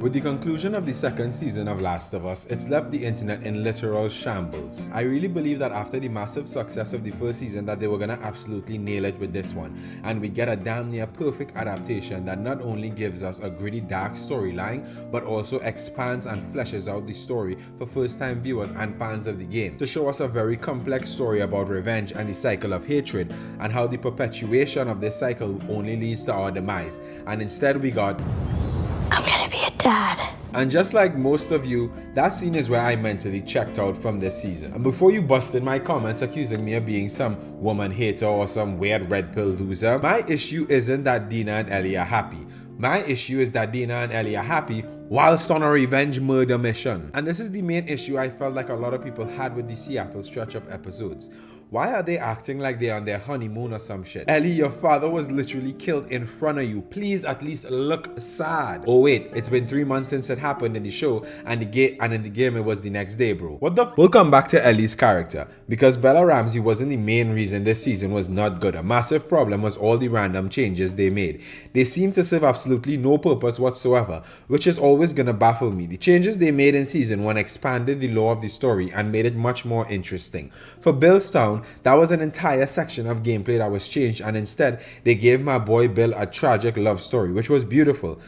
With the conclusion of the second season of Last of Us, it's left the internet in literal shambles. I really believe that after the massive success of the first season that they were gonna absolutely nail it with this one, and we get a damn near perfect adaptation that not only gives us a gritty dark storyline, but also expands and fleshes out the story for first-time viewers and fans of the game, to show us a very complex story about revenge and the cycle of hatred, and how the perpetuation of this cycle only leads to our demise. And instead we got, I'm gonna be a dad. and just like most of you, that scene is where I mentally checked out from this season. And before you bust in my comments accusing me of being some woman hater or some weird red pill loser, my issue isn't that Dina and Ellie are happy. My issue is that Dina and Ellie are happy whilst on a revenge murder mission. And this is the main issue I felt like a lot of people had with the Seattle stretch of episodes. Why are they acting like they're on their honeymoon or some shit? Ellie, your father was literally killed in front of you. Please at least look sad. Oh wait, it's been 3 months since it happened in the show, and in the game it was the next day, bro. What the We'll come back to Ellie's character, because Bella Ramsey wasn't the main reason this season was not good. A massive problem was all the random changes they made. They seem to serve absolutely no purpose whatsoever, which is always gonna baffle me. The changes they made in season 1 expanded the lore of the story and made it much more interesting. For Billstown, that was an entire section of gameplay that was changed, and instead they gave my boy Bill a tragic love story, which was beautiful.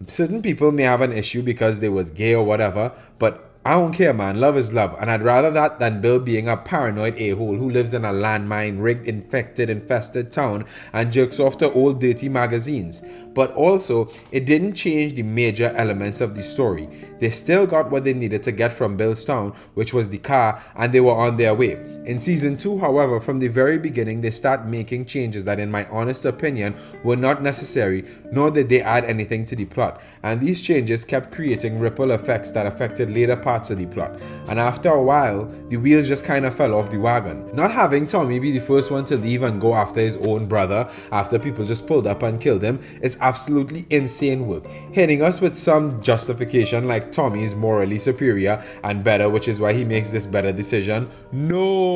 Certain people may have an issue because they was gay or whatever, but I don't care, man. Love is love, and I'd rather that than Bill being a paranoid a-hole who lives in a landmine-rigged, infested town and jerks off to old dirty magazines. But also, it didn't change the major elements of the story. They still got what they needed to get from Billstown, which was the car, and they were on their way. In season 2, however, from the very beginning, they start making changes that, in my honest opinion, were not necessary, nor did they add anything to the plot. And these changes kept creating ripple effects that affected later parts of the plot. And after a while, the wheels just kind of fell off the wagon. Not having Tommy be the first one to leave and go after his own brother after people just pulled up and killed him is absolutely insane work, hitting us with some justification like Tommy is morally superior and better, which is why he makes this better decision. No!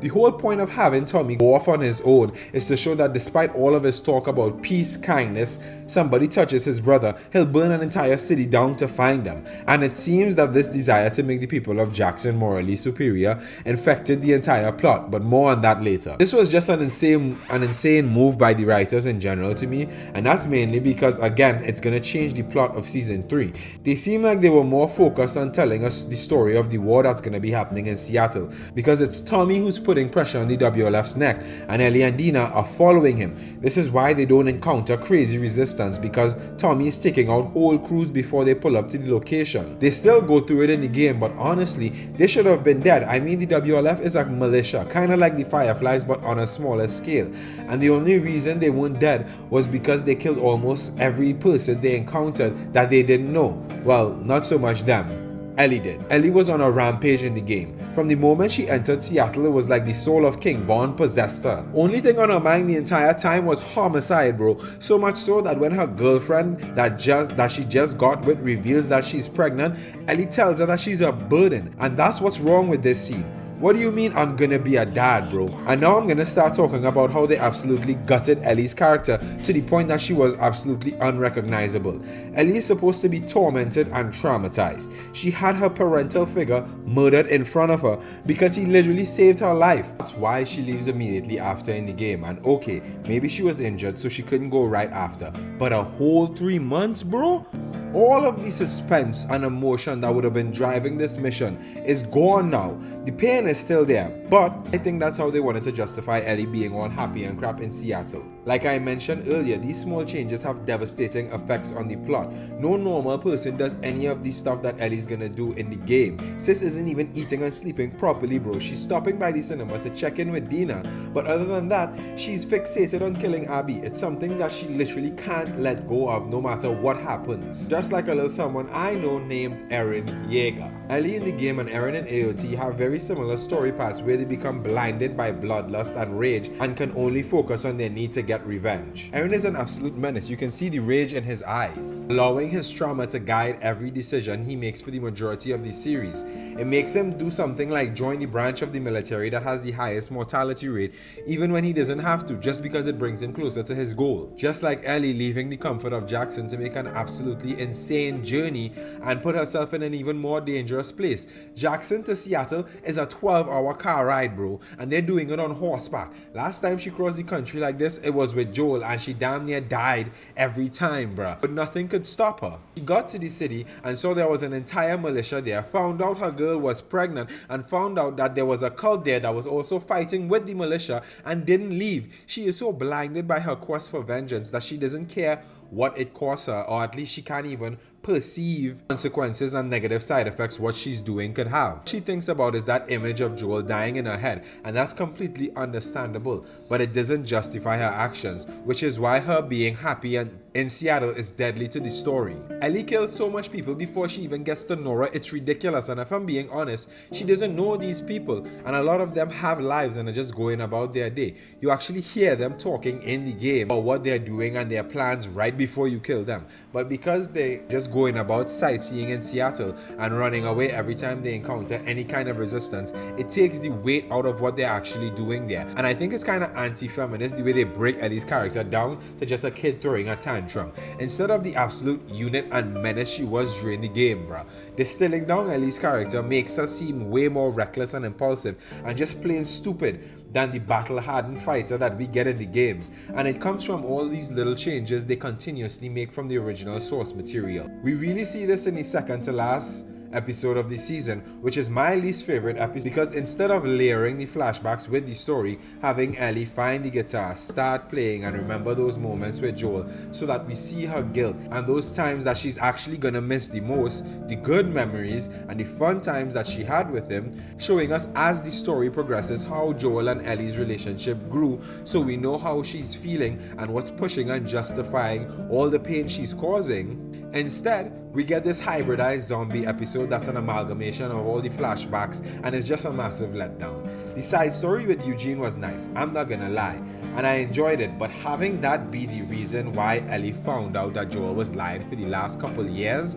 The whole point of having Tommy go off on his own is to show that despite all of his talk about peace, kindness, somebody touches his brother, he'll burn an entire city down to find them. And it seems that this desire to make the people of Jackson morally superior infected the entire plot, but more on that later. This was just an insane move by the writers in general to me, and that's mainly because, again, it's gonna change the plot of season 3. They seem like they were more focused on telling us the story of the war that's gonna be happening in Seattle, because it's Tommy who's putting pressure on the WLF's neck, and Ellie and Dina are following him. This is why they don't encounter crazy resistance, because Tommy is taking out whole crews before they pull up to the location. They still go through it in the game, but honestly, they should have been dead. I mean, the WLF is a militia, kind of like the Fireflies, but on a smaller scale. And the only reason they weren't dead was because they killed almost every person they encountered that they didn't know. Well, not so much them. Ellie did. Ellie was on a rampage in the game. From the moment she entered Seattle, it was like the soul of King Von possessed her. Only thing on her mind the entire time was homicide, bro. So much so that when her girlfriend that she just got with reveals that she's pregnant, Ellie tells her that she's a burden. And that's what's wrong with this scene. What do you mean I'm gonna be a dad, bro? And now I'm gonna start talking about how they absolutely gutted Ellie's character to the point that she was absolutely unrecognizable. Ellie is supposed to be tormented and traumatized. She had her parental figure murdered in front of her because he literally saved her life. That's why she leaves immediately after in the game. And okay, maybe she was injured so she couldn't go right after. But a whole 3 months, bro? All of the suspense and emotion that would have been driving this mission is gone now. The pain is still there, but I think that's how they wanted to justify Ellie being all happy and crap in Seattle. Like I mentioned earlier, these small changes have devastating effects on the plot. No normal person does any of the stuff that Ellie's gonna do in the game. Sis isn't even eating and sleeping properly, bro. She's stopping by the cinema to check in with Dina, but other than that, she's fixated on killing Abby. It's something that she literally can't let go of no matter what happens. Just like a little someone I know named Eren Yeager. Ellie in the game and Eren in AOT have very similar story paths where they become blinded by bloodlust and rage and can only focus on their need to get get revenge. Eren is an absolute menace. You can see the rage in his eyes, allowing his trauma to guide every decision he makes for the majority of the series. It makes him do something like join the branch of the military that has the highest mortality rate, even when he doesn't have to, just because it brings him closer to his goal. Just like Ellie leaving the comfort of Jackson to make an absolutely insane journey and put herself in an even more dangerous place. Jackson to Seattle is a 12-hour car ride, bro, and they're doing it on horseback. Last time she crossed the country like this, it was with Joel, and she damn near died every time, bruh. But nothing could stop her. She got to the city and saw there was an entire militia there, found out her girl was pregnant, and found out that there was a cult there that was also fighting with the militia and didn't leave. She is so blinded by her quest for vengeance that she doesn't care what it costs her, or at least she can't even perceive consequences and negative side effects what she's doing could have. What she thinks about is that image of Joel dying in her head, and that's completely understandable, but it doesn't justify her actions, which is why her being happy and in Seattle is deadly to the story. Ellie kills so much people before she even gets to Nora, it's ridiculous, and if I'm being honest, she doesn't know these people, and a lot of them have lives and are just going about their day. You actually hear them talking in the game about what they're doing and their plans right before you kill them, but because they just going about sightseeing in Seattle and running away every time they encounter any kind of resistance, it takes the weight out of what they're actually doing there. And I think it's kind of anti-feminist the way they break Ellie's character down to just a kid throwing a tantrum, instead of the absolute unit and menace she was during the game, bruh. Distilling down Ellie's character makes her seem way more reckless and impulsive and just plain stupid than the battle-hardened fighter that we get in the games, and it comes from all these little changes they continuously make from the original source material. We really see this in the second to last episode of the season, which is my least favorite episode, because instead of layering the flashbacks with the story, having Ellie find the guitar, start playing, and remember those moments with Joel so that we see her guilt and those times that she's actually gonna miss the most, the good memories and the fun times that she had with him, showing us as the story progresses how Joel and Ellie's relationship grew, so we know how she's feeling and what's pushing and justifying all the pain she's causing. Instead, we get this hybridized zombie episode that's an amalgamation of all the flashbacks, and it's just a massive letdown. The side story with Eugene was nice, I'm not gonna lie, and I enjoyed it, but having that be the reason why Ellie found out that Joel was lying for the last couple years,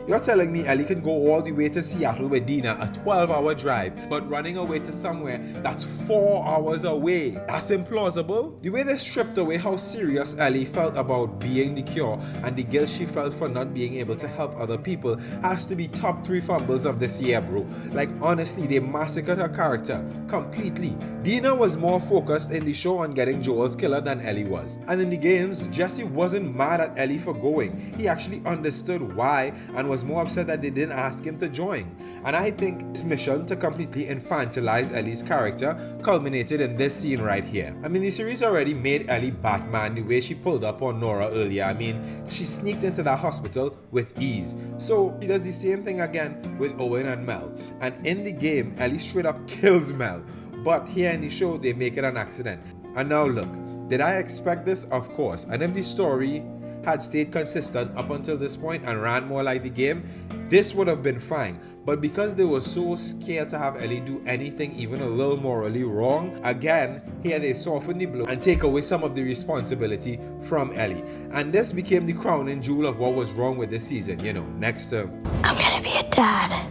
you're telling me Ellie can go all the way to Seattle with Dina, a 12-hour drive, but running away to somewhere that's 4 hours away? That's implausible. The way they stripped away how serious Ellie felt about being the cure and the guilt she felt for not being able to help other people has to be top 3 fumbles of this year, bro. Like, honestly, they massacred her character completely. Dina was more focused in the show on getting Joel's killer than Ellie was. And in the games, Jesse wasn't mad at Ellie for going. He actually understood why and was more upset that they didn't ask him to join. And I think this mission to completely infantilize Ellie's character culminated in this scene right here. I mean, the series already made Ellie Batman the way she pulled up on Nora earlier. I mean, she sneaked into that hospital with ease. So she does the same thing again with Owen and Mel. And in the game, Ellie straight up kills Mel. But here in the show, they make it an accident. And now look, did I expect this? Of course. And if the story had stayed consistent up until this point and ran more like the game, this would have been fine. But because they were so scared to have Ellie do anything even a little morally wrong, again, here they soften the blow and take away some of the responsibility from Ellie. And this became the crowning jewel of what was wrong with this season, you know, next to I'm gonna be a dad.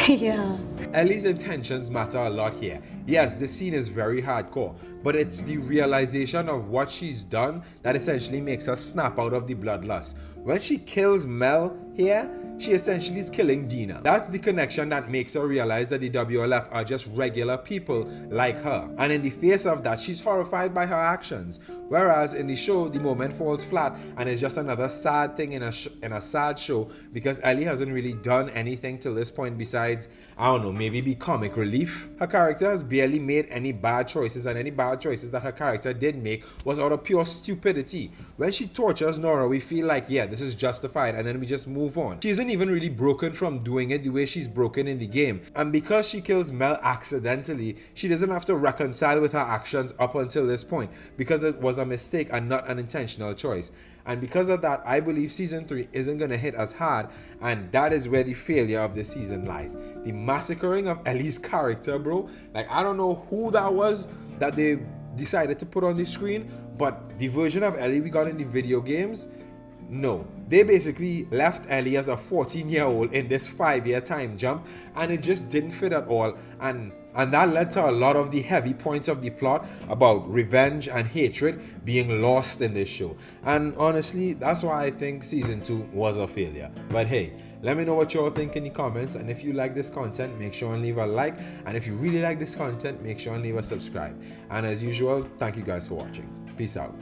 Yeah. Ellie's intentions matter a lot here. Yes, this scene is very hardcore, but it's the realization of what she's done that essentially makes her snap out of the bloodlust. When she kills Mel here, she essentially is killing Dina. That's the connection that makes her realize that the WLF are just regular people like her. And in the face of that, she's horrified by her actions. Whereas in the show, the moment falls flat and it's just another sad thing in a sad show, because Ellie hasn't really done anything till this point besides, I don't know, maybe be comic relief. Her character has barely made any bad choices, and any bad choices that her character did make was out of pure stupidity. When she tortures Nora, we feel like, yeah, this is justified, and then we just move on. She isn't even really broken from doing it the way she's broken in the game. And because she kills Mel accidentally, she doesn't have to reconcile with her actions up until this point, because it was a mistake and not an intentional choice. And because of that, I believe season 3 isn't going to hit as hard, and that is where the failure of the season lies. The massacring of Ellie's character, bro. Like, I don't know who that was that they decided to put on the screen, but the version of Ellie we got in the video games, no. They basically left Ellie as a 14-year-old in this 5-year time jump, and it just didn't fit at all, and that led to a lot of the heavy points of the plot about revenge and hatred being lost in this show. And honestly, that's why I think season 2 was a failure. But hey, let me know what you all think in the comments, and if you like this content, make sure and leave a like, and if you really like this content, make sure and leave a subscribe. And as usual, thank you guys for watching. Peace out.